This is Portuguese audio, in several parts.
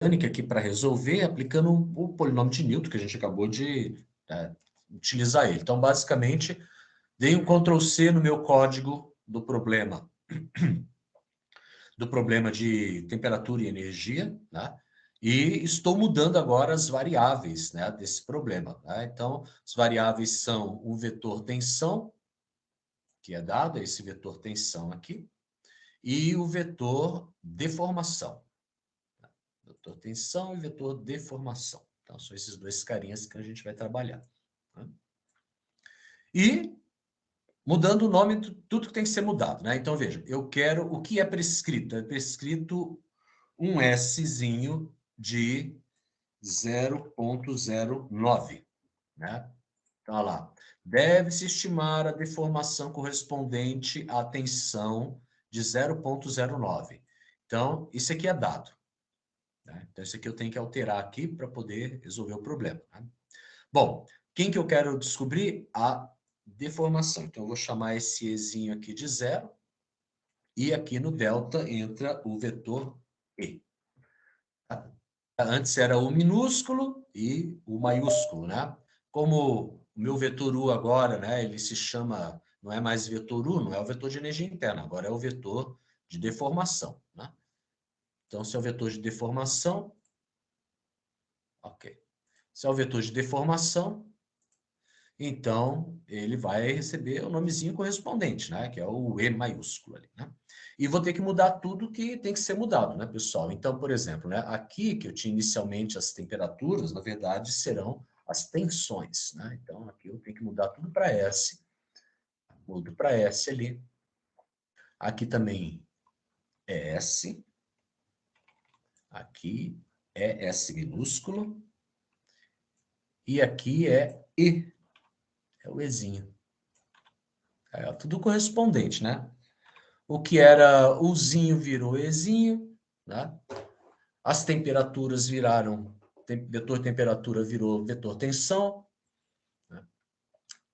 aqui para resolver aplicando o polinômio de Newton, que a gente acabou de utilizar ele. Então, basicamente, dei um Ctrl+C no meu código do problema de temperatura e energia, né? E estou mudando agora as variáveis, né, desse problema. Né? Então, as variáveis são o vetor tensão, que é dado, esse vetor tensão aqui, e o vetor deformação. Vetor tensão e vetor deformação. Então, são esses dois carinhas que a gente vai trabalhar. Né? E mudando o nome, tudo que tem que ser mudado. Né? Então, veja, eu quero o que é prescrito. É prescrito um Szinho de 0,09. Né? Então, olha lá. Deve-se estimar a deformação correspondente à tensão de 0,09. Então, isso aqui é dado. Né? Então, isso aqui eu tenho que alterar aqui para poder resolver o problema. Né? Bom, quem que eu quero descobrir? A deformação. Então, eu vou chamar esse Ezinho aqui de 0. E aqui no delta entra o vetor E. Tá? Antes era o minúsculo e o maiúsculo, né? Como o meu vetor U agora, né, ele se chama, não é mais vetor U, não é o vetor de energia interna, agora é o vetor de deformação, né? Então, se é o vetor de deformação, ok. Se é o vetor de deformação, então ele vai receber o nomezinho correspondente, né, que é o E maiúsculo ali, né? E vou ter que mudar tudo que tem que ser mudado, né, pessoal? Então, por exemplo, né, aqui que eu tinha inicialmente as temperaturas, na verdade, serão as tensões, né? Então, aqui eu tenho que mudar tudo para S. Mudo para S ali. Aqui também é S. Aqui é S minúsculo. E aqui é E. É o Ezinho. É tudo correspondente, né? O que era Uzinho virou Ezinho, né? As temperaturas viraram, vetor temperatura virou vetor tensão, né?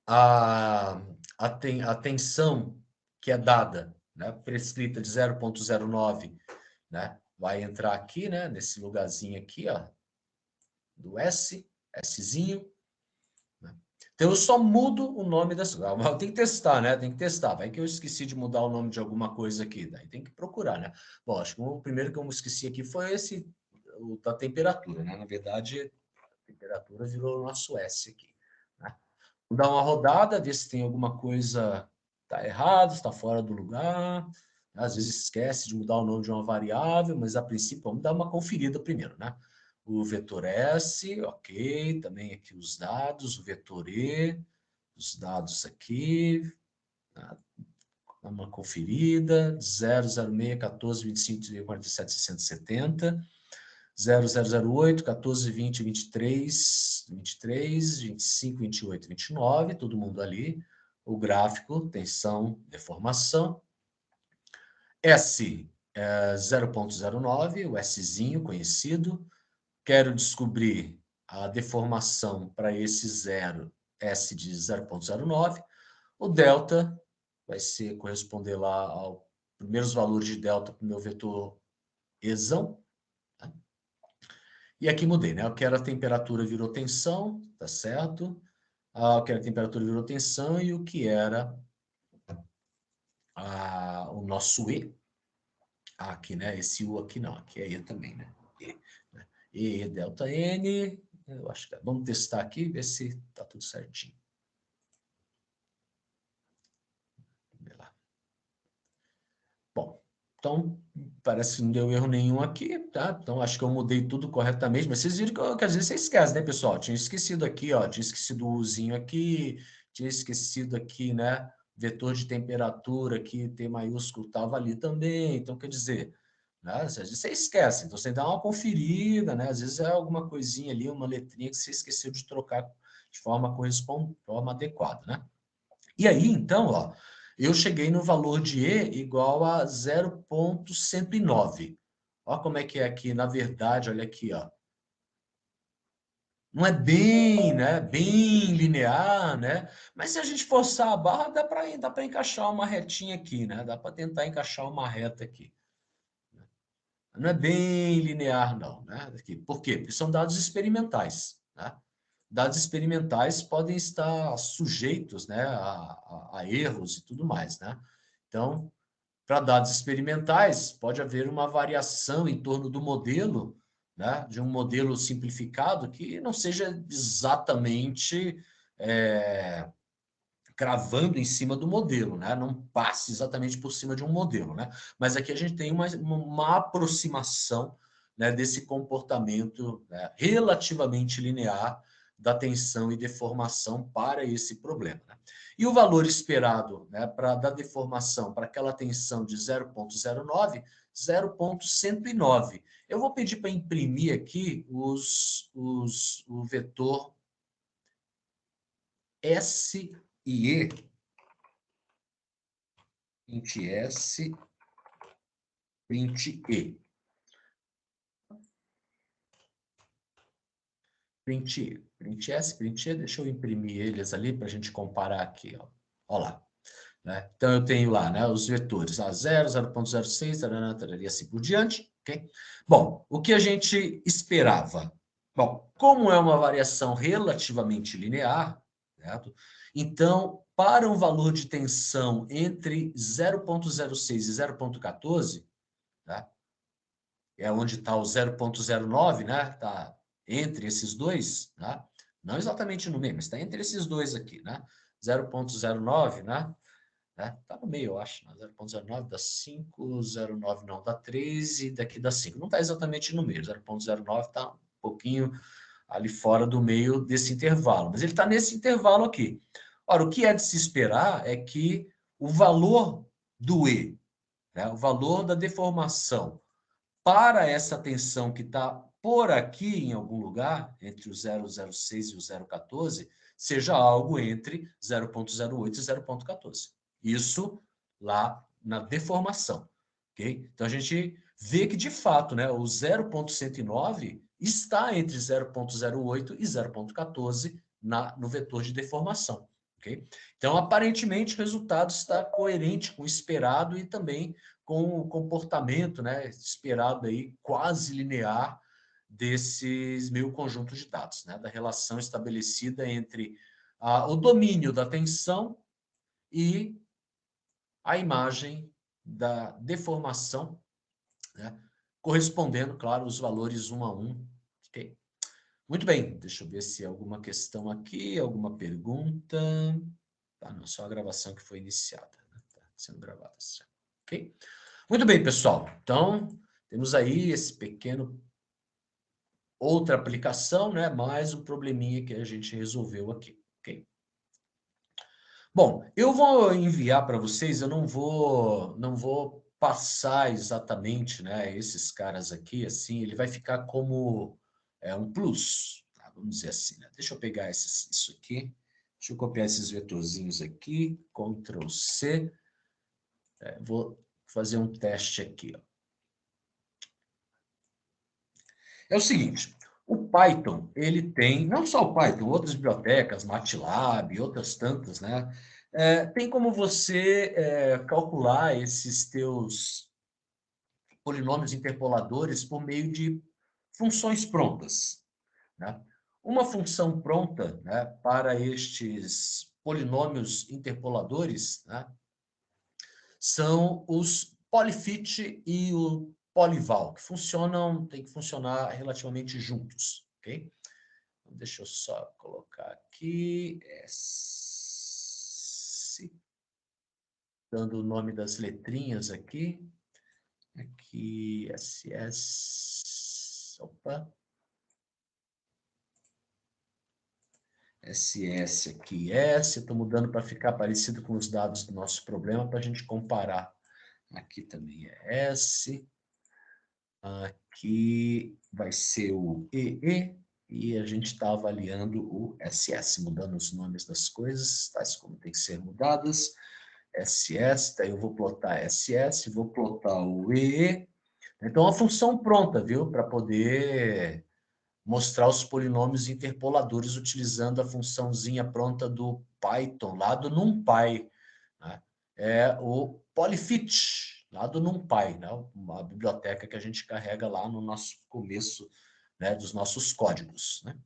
A tensão que é dada, né, prescrita de 0,09, né, vai entrar aqui, né, nesse lugarzinho aqui, ó, do S, Szinho. Né? Então, eu só mudo o nome das... Tem que testar, né? Tem que testar. Vai que eu esqueci de mudar o nome de alguma coisa aqui. Daí tem que procurar, né? Bom, acho que o primeiro que eu esqueci aqui foi esse, o da temperatura, né? Na verdade, a temperatura virou o nosso S aqui. Né? Vou dar uma rodada, ver se tem alguma coisa tá errado, está fora do lugar. Às vezes esquece de mudar o nome de uma variável, mas a princípio vamos dar uma conferida primeiro, né? O vetor S, ok, também aqui os dados, o vetor E, os dados aqui, tá? Dá uma conferida, 006, 14, 25, 47, 60, 70, 0008, 14, 20, 23, 23, 25, 28, 29, todo mundo ali. O gráfico, tensão, deformação. S, 0,09, o Szinho conhecido. Quero descobrir a deformação para esse zero, S de 0,09. O delta vai ser corresponder lá aos primeiros valores de delta para o meu vetor Ezão. Tá? E aqui mudei, né? Eu quero a temperatura virou tensão, tá certo? Eu quero a temperatura virou tensão e o que era o nosso E. Aqui, né? Esse U aqui não, aqui é E também, né? E, né? E delta N, eu acho que vamos testar aqui e ver se tá tudo certinho. Vamos lá. Bom, então parece que não deu erro nenhum aqui, tá? Então acho que eu mudei tudo corretamente, mas vocês viram que às vezes você esquece, né, pessoal? Tinha esquecido aqui, ó, tinha esquecido o Uzinho aqui, tinha esquecido aqui, né? Vetor de temperatura aqui, T maiúsculo, estava ali também. Então, quer dizer, né? Às vezes você esquece, então você dá uma conferida, né? Às vezes é alguma coisinha ali, uma letrinha que você esqueceu de trocar de forma correspondente, forma adequada, né? E aí, então, ó, eu cheguei no valor de E igual a 0,109. Olha como é que é aqui, na verdade, olha aqui, ó. Não é bem, né, bem linear, né? Mas se a gente forçar a barra, dá para encaixar uma retinha aqui, né? Dá para tentar encaixar uma reta aqui. Não é bem linear, não. Né? Por quê? Porque são dados experimentais. Né? Dados experimentais podem estar sujeitos, né, a erros e tudo mais. Né? Então, para dados experimentais, pode haver uma variação em torno do modelo, né, de um modelo simplificado que não seja exatamente cravando em cima do modelo, né? Não passe exatamente por cima de um modelo, né? Mas aqui a gente tem uma aproximação, né, desse comportamento, né, relativamente linear da tensão e deformação para esse problema. Né? E o valor esperado, né, da deformação para aquela tensão de 0,09, 0,109. Eu vou pedir para imprimir aqui o vetor S e E, print S, print E. Print E. Print S, print E, deixa eu imprimir eles ali para a gente comparar aqui. Ó. Olha lá. Né? Então, eu tenho lá, né, os vetores A0, 0,06, e assim por diante. Okay? Bom, o que a gente esperava? Bom, como é uma variação relativamente linear, certo? Então, para um valor de tensão entre 0,06 e 0,14, tá? É onde está o 0,09, né? Está entre esses dois, né? Não exatamente no meio, mas está entre esses dois aqui, né? 0,09, né? Tá no meio, eu acho. Né? 0,09 dá 5, 0,9 não dá 13, daqui dá 5. Não está exatamente no meio, 0,09 está um pouquinho ali fora do meio desse intervalo, mas ele está nesse intervalo aqui. Ora, o que é de se esperar é que o valor do E, né, o valor da deformação para essa tensão que está por aqui em algum lugar, entre o 0,06 e o 0,14, seja algo entre 0,08 e 0,14. Isso lá na deformação. Okay? Então, a gente vê que, de fato, né, o 0,109 está entre 0,08 e 0,14 no vetor de deformação. Okay? Então, aparentemente, o resultado está coerente com o esperado e também com o comportamento, né, esperado aí, quase linear desses meio conjuntos de dados, né, da relação estabelecida entre o domínio da tensão e a imagem da deformação, né, correspondendo, claro, os valores 1 a 1. Okay? Muito bem, deixa eu ver se há alguma questão aqui, alguma pergunta. Tá, não, só a gravação que foi iniciada, né? Tá sendo gravada. Ok? Muito bem, pessoal. Então, temos aí esse pequeno outra aplicação, né? Mais um probleminha que a gente resolveu aqui, ok? Bom, eu vou enviar para vocês, eu não vou passar exatamente, né, esses caras aqui, assim, ele vai ficar como um plus, tá? Vamos dizer assim, né? Deixa eu pegar isso aqui, deixa eu copiar esses vetorzinhos aqui, Ctrl C, vou fazer um teste aqui, ó. É o seguinte, o Python, ele tem, não só o Python, outras bibliotecas, MATLAB, outras tantas, né? Tem como você calcular esses teus polinômios interpoladores por meio de funções prontas, né? Uma função pronta, né, para estes polinômios interpoladores, né, são os polyfit e o polyval, que tem que funcionar relativamente juntos, ok? Então, deixa eu só colocar aqui, S, dando o nome das letrinhas aqui, SS, opa, SS aqui, S, estou mudando para ficar parecido com os dados do nosso problema, para a gente comparar. Aqui também é S, aqui vai ser o EE, e a gente está avaliando o SS, mudando os nomes das coisas, tais como tem que ser mudadas. SS, daí eu vou plotar SS, vou plotar o EE. Então, a função pronta, viu? Para poder mostrar os polinômios interpoladores utilizando a funçãozinha pronta do Python, lá do NumPy. Né? É o polyfit. lá do NumPy, né? Uma biblioteca que a gente carrega lá no nosso começo, né, dos nossos códigos, né?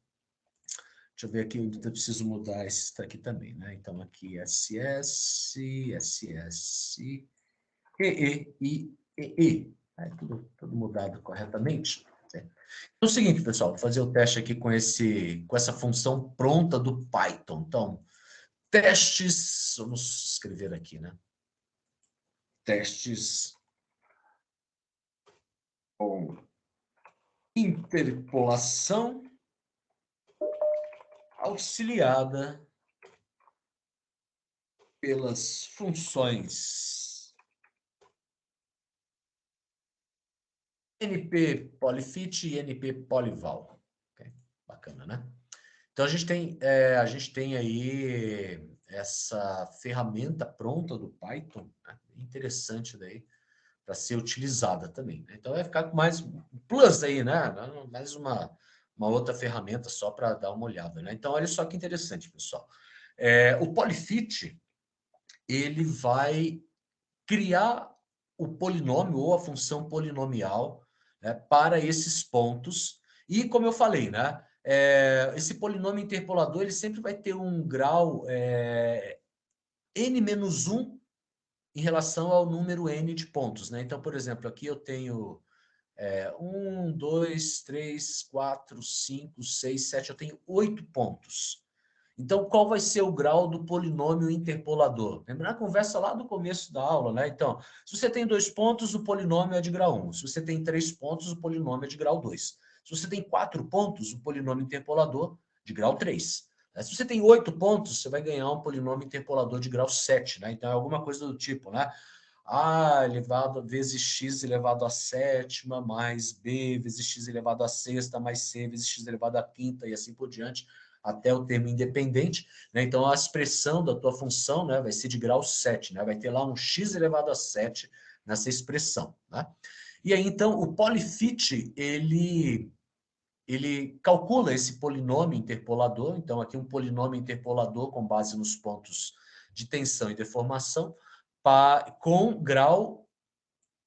Deixa eu ver aqui, eu preciso mudar esse daqui também, né? Então, aqui, SS, EE. É tudo mudado corretamente. Então, é o seguinte, pessoal, vou fazer o teste aqui com essa função pronta do Python. Então, testes, vamos escrever aqui, né? Testes com interpolação auxiliada pelas funções NP Polyfit e NP Polyval. Okay? Bacana, né? Então, a gente tem aí essa ferramenta pronta do Python, né? Interessante daí, para ser utilizada também. Né? Então, vai ficar com mais um plus aí, né? Mais uma outra ferramenta só para dar uma olhada. Né? Então, olha só que interessante, pessoal. O Polyfit, ele vai criar o polinômio ou a função polinomial, né, para esses pontos. E, como eu falei, né, esse polinômio interpolador ele sempre vai ter um grau n-1 em relação ao número n de pontos. Né? Então, por exemplo, aqui eu tenho 1, 2, 3, 4, 5, 6, 7, eu tenho 8 pontos. Então, qual vai ser o grau do polinômio interpolador? Lembra a conversa lá do começo da aula, né? Então, se você tem 2 pontos, o polinômio é de grau 1. Se você tem 3 pontos, o polinômio é de grau 2. Se você tem 4 pontos, o polinômio interpolador de grau 3. Se você tem 8 pontos, você vai ganhar um polinômio interpolador de grau 7. Né? Então, é alguma coisa do tipo, né? A elevado a vezes x elevado à sétima, mais b vezes x elevado à sexta, mais c vezes x elevado à quinta, e assim por diante, até o termo independente. Né? Então, a expressão da tua função, né, vai ser de grau 7. Né? Vai ter lá um x elevado a 7 nessa expressão. Né? E aí, então, o Polyfit, ele calcula esse polinômio interpolador. Então, aqui um polinômio interpolador com base nos pontos de tensão e deformação, com grau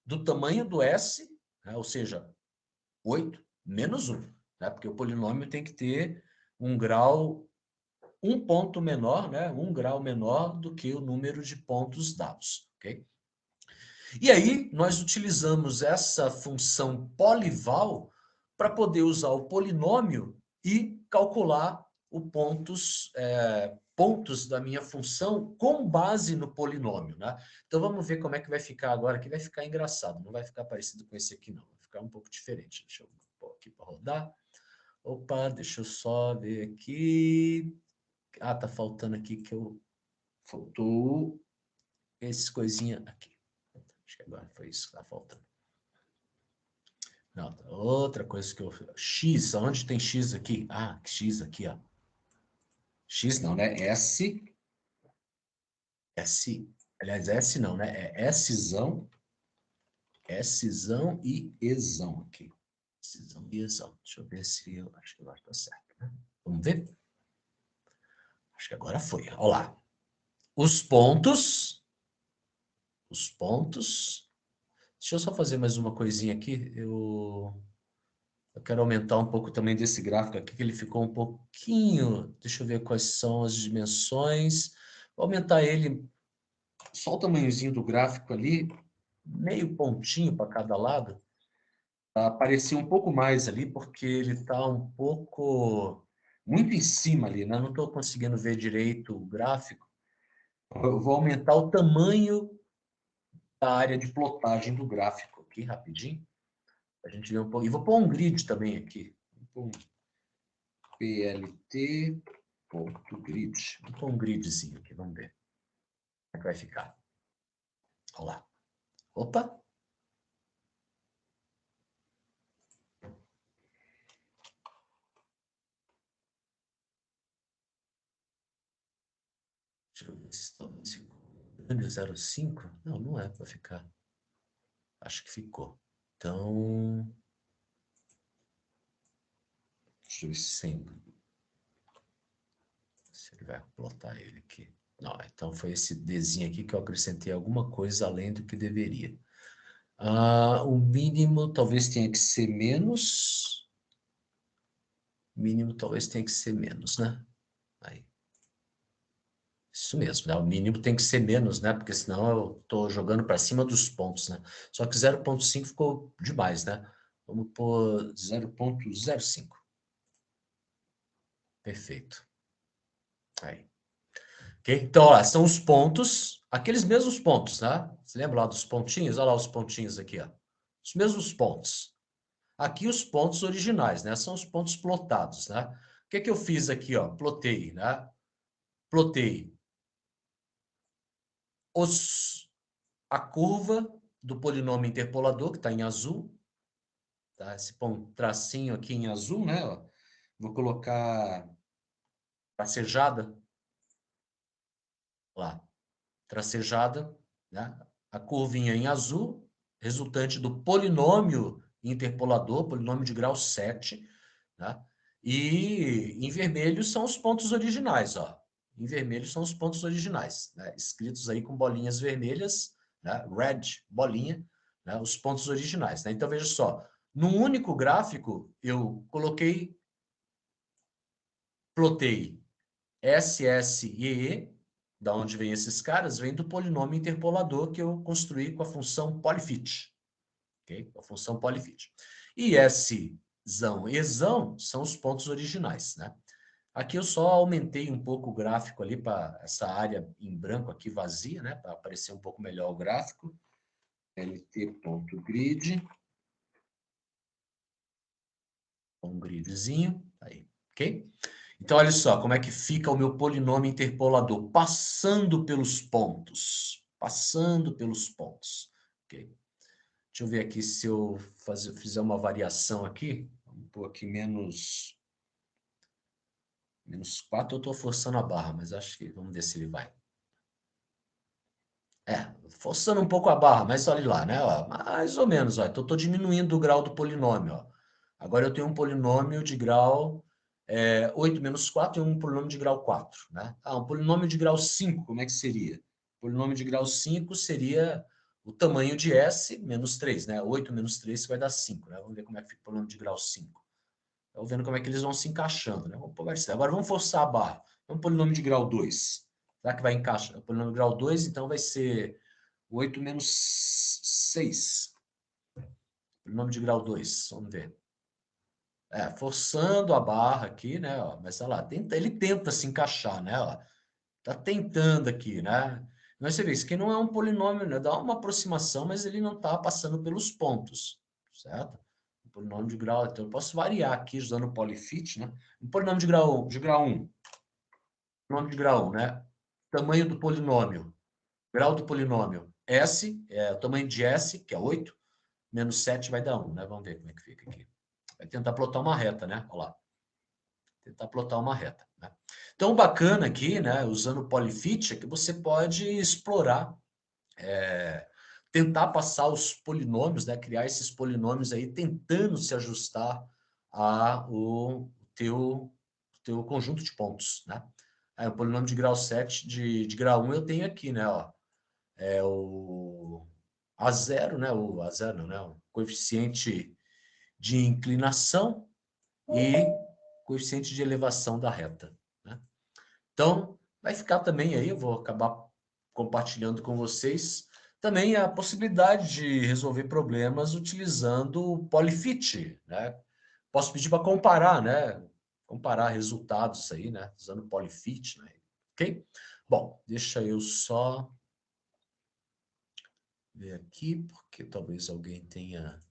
do tamanho do S, né? Ou seja, 8 menos 1. Né? Porque o polinômio tem que ter um grau, um ponto menor, né? Um grau menor do que o número de pontos dados. Okay? E aí, nós utilizamos essa função polival para poder usar o polinômio e calcular os pontos da minha função com base no polinômio. Né? Então, vamos ver como é que vai ficar agora, que vai ficar engraçado. Não vai ficar parecido com esse aqui, não. Vai ficar um pouco diferente. Deixa eu pôr aqui para rodar. Opa, deixa eu só ver aqui. Ah, tá faltando aqui que eu... Faltou esse coisinha aqui. Acho que agora foi isso que tá faltando. Não, outra coisa que eu... X, onde tem X aqui? Ah, X aqui, ó. X não, né? S. Aliás, S não, né? É Szão e Ezão aqui. Szão e Ezão. Deixa eu ver se eu... Acho que agora tá certo, né? Vamos ver? Acho que agora foi. Olha lá. Os pontos... Deixa eu só fazer mais uma coisinha aqui. Eu quero aumentar um pouco também desse gráfico aqui, que ele ficou um pouquinho... Deixa eu ver quais são as dimensões. Vou aumentar ele, só o tamanhozinho do gráfico ali, meio pontinho para cada lado, para aparecer um pouco mais ali, porque ele está um pouco... muito em cima ali, né? Não estou conseguindo ver direito o gráfico. Eu vou aumentar o tamanho da área de plotagem do gráfico aqui, rapidinho. A gente vê um pouco. E vou pôr um grid também aqui. Vou pôr um plt.grid. Vou pôr um gridzinho aqui, vamos ver como é que vai ficar. Olha lá. Opa! Deixa eu ver se está 0,5. Não, não é para ficar. Acho que ficou. Então... Deixa eu ver se ele vai plotar ele aqui. Não, então foi esse Dzinho aqui que eu acrescentei alguma coisa além do que deveria. O mínimo talvez tenha que ser menos. Mínimo talvez tenha que ser menos, né? Aí. Isso mesmo, né? O mínimo tem que ser menos, né? Porque senão eu estou jogando para cima dos pontos, né? Só que 0,5 ficou demais, né? Vamos pôr 0,05. Perfeito. Aí. Ok? Então, ó, são os pontos, aqueles mesmos pontos, tá? Você lembra lá dos pontinhos? Olha lá os pontinhos aqui, ó. Os mesmos pontos. Aqui os pontos originais, né? São os pontos plotados, né? O que que eu fiz aqui, ó? Plotei, né? Plotei a curva do polinômio interpolador, que está em azul, tá? Esse tracinho aqui em azul, né? Ó. Vou colocar tracejada lá. Tracejada, né? A curvinha em azul, resultante do polinômio interpolador, polinômio de grau 7, né? E em vermelho são os pontos originais, ó. Em vermelho são os pontos originais, né? Escritos aí com bolinhas vermelhas, né? Red, bolinha, né? Os pontos originais, né? Então, veja só, num único gráfico, eu plotei S, S e E, da onde vem esses caras, vem do polinômio interpolador que eu construí com a função polyfit, ok? A função polyfit. E S-zão e zão são os pontos originais, né? Aqui eu só aumentei um pouco o gráfico ali para essa área em branco aqui vazia, né? Para aparecer um pouco melhor o gráfico. lt.grid. Um gridzinho, aí, ok? Então, olha só como é que fica o meu polinômio interpolador, passando pelos pontos. Passando pelos pontos, ok? Deixa eu ver aqui se eu fizer uma variação aqui. Vamos pôr aqui menos 4, eu estou forçando a barra, mas acho que vamos ver se ele vai. Forçando um pouco a barra, mas olha lá, né? Ó, mais ou menos, ó. Então, estou diminuindo o grau do polinômio, ó. Agora eu tenho um polinômio de grau 8 menos 4 e um polinômio de grau 4, né? Um polinômio de grau 5, como é que seria? O polinômio de grau 5 seria o tamanho de S menos 3, né? 8 menos 3 vai dar 5, né? Vamos ver como é que fica o polinômio de grau 5. Estamos vendo como é que eles vão se encaixando, né? Vamos pôr agora vamos forçar a barra. É um polinômio de grau 2. Será que vai encaixar? O polinômio de grau 2, então vai ser 8 menos 6. Polinômio de grau 2, vamos ver. Forçando a barra aqui, né? Ó, mas olha lá, ele tenta se encaixar, né? Ó, tá tentando aqui, né? Mas você vê, isso aqui não é um polinômio, né? Dá uma aproximação, mas ele não está passando pelos pontos, certo? Um polinômio de grau, então eu posso variar aqui usando o polyfit, né? Um polinômio de grau 1, polinômio de grau 1, né? Tamanho do polinômio, grau do polinômio, S, o tamanho de S, que é 8, menos 7 vai dar 1, né? Vamos ver como é que fica aqui. Vai tentar plotar uma reta, né? Olha lá. Tentar plotar uma reta, né? Então, o bacana aqui, né, usando o polyfit, é que você pode explorar, tentar passar os polinômios, né, criar esses polinômios aí, tentando se ajustar ao teu conjunto de pontos, né? Aí, o polinômio de grau 7, de grau 1 eu tenho aqui, né, ó, o A0, né, o A0 não, né, o coeficiente de inclinação e coeficiente de elevação da reta, né? Então, vai ficar também aí, eu vou acabar compartilhando com vocês também a possibilidade de resolver problemas utilizando o polyfit, né? Posso pedir para comparar, né? Comparar resultados aí, né? Usando o polyfit, né? Ok? Bom, deixa eu só ver aqui, porque talvez alguém tenha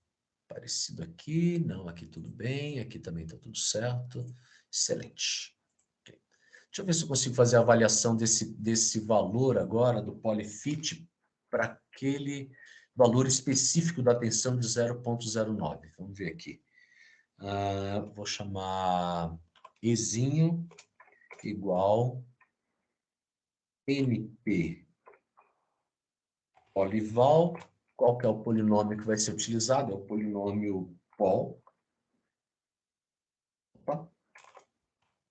aparecido aqui. Não, aqui tudo bem, aqui também está tudo certo. Excelente. Deixa eu ver se eu consigo fazer a avaliação desse valor agora, do polyfit, para aquele valor específico da tensão de 0,09. Vamos ver aqui. Vou chamar Ezinho igual NP polival. Qual que é o polinômio que vai ser utilizado? É o polinômio pol. Opa.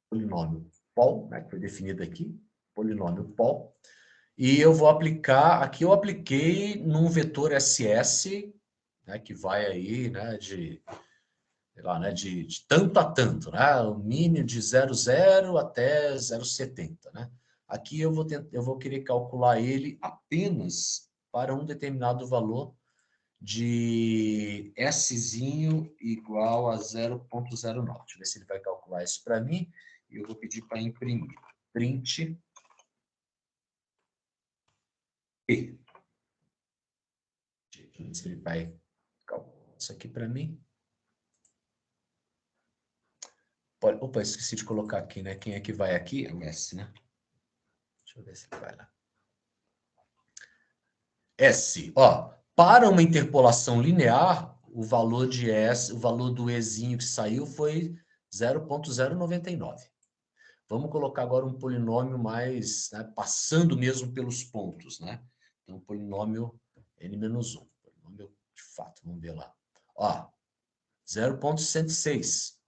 Polinômio pol, né, que foi definido aqui. Polinômio pol. E eu vou aplicar, aqui eu apliquei num vetor SS né, que vai aí, né, sei lá, né, de tanto a tanto, né, o mínimo de 0,0 até 0,70, né. Aqui eu vou querer calcular ele apenas para um determinado valor de Szinho igual a 0,09. Deixa eu ver se ele vai calcular isso para mim. E eu vou pedir para imprimir. Print P. Deixa eu ver se ele vai calcular isso aqui para mim. Opa, esqueci de colocar aqui, né? Quem é que vai aqui? É o S, né? Deixa eu ver se ele vai lá. S, ó. Para uma interpolação linear, o valor de S, o valor do Ezinho que saiu foi 0,099. Vamos colocar agora um polinômio mais, né, passando mesmo pelos pontos, né? Então, polinômio n-1. Polinômio de fato, vamos ver lá. Ó, 0,106.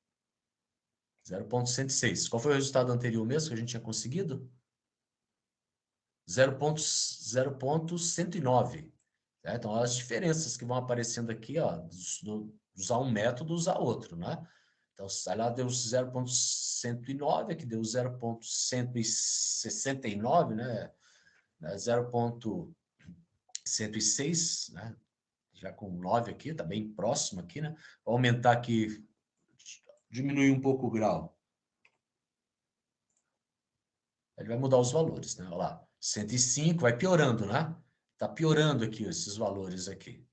0,106. Qual foi o resultado anterior mesmo que a gente tinha conseguido? 0,109. Né? Então, as diferenças que vão aparecendo aqui, ó, usar um método, usar outro, né? Então, lá deu 0,109, aqui deu 0,169, né? 0,106, né? Já com 9 aqui, está bem próximo aqui, né? Vou aumentar aqui, diminuir um pouco o grau. Ele vai mudar os valores, né? Olha lá, 105, vai piorando, né? Está piorando aqui esses valores aqui.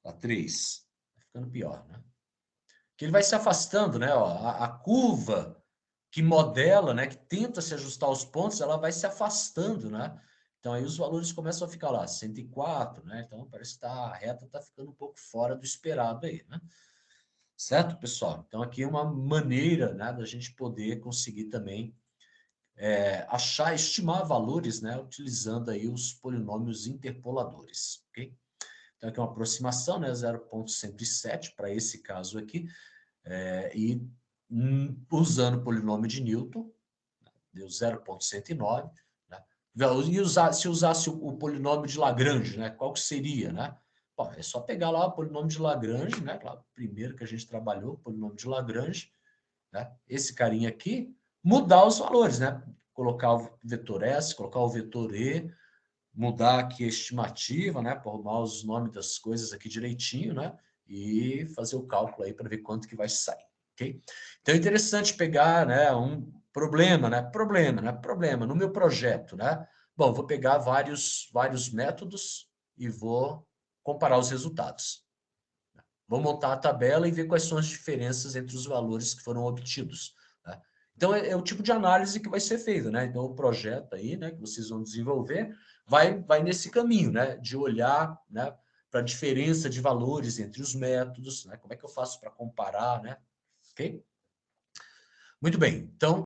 Tá 3, vai ficando pior, né? Que ele vai se afastando, né? Ó, a curva que modela, né? Que tenta se ajustar aos pontos, ela vai se afastando, né? Então aí os valores começam a ficar lá, 104, né? Então parece que a reta está ficando um pouco fora do esperado aí, né? Certo, pessoal? Então aqui é uma maneira, né, da gente poder conseguir também achar, estimar valores, né, utilizando aí os polinômios interpoladores, ok? Então aqui é uma aproximação, né, 0,107 para esse caso aqui, e usando o polinômio de Newton, deu 0,109, né? E se usasse o polinômio de Lagrange, né, qual que seria, né? Bom, é só pegar lá o polinômio de Lagrange, né, lá, o primeiro que a gente trabalhou, o polinômio de Lagrange, né, esse carinha aqui, mudar os valores, né? Colocar o vetor S, colocar o vetor E, mudar aqui a estimativa, né, para arrumar os nomes das coisas aqui direitinho, né, e fazer o cálculo aí para ver quanto que vai sair, ok? Então é interessante pegar, né, um problema, né, problema no meu projeto, né? Bom, vou pegar vários métodos e vou comparar os resultados. Vou montar a tabela e ver quais são as diferenças entre os valores que foram obtidos, né? Então, é o tipo de análise que vai ser feita, né? Então, o projeto aí, né, que vocês vão desenvolver, vai nesse caminho, né? De olhar, né, para a diferença de valores entre os métodos, né? Como é que eu faço para comparar, né? Ok? Muito bem. Então,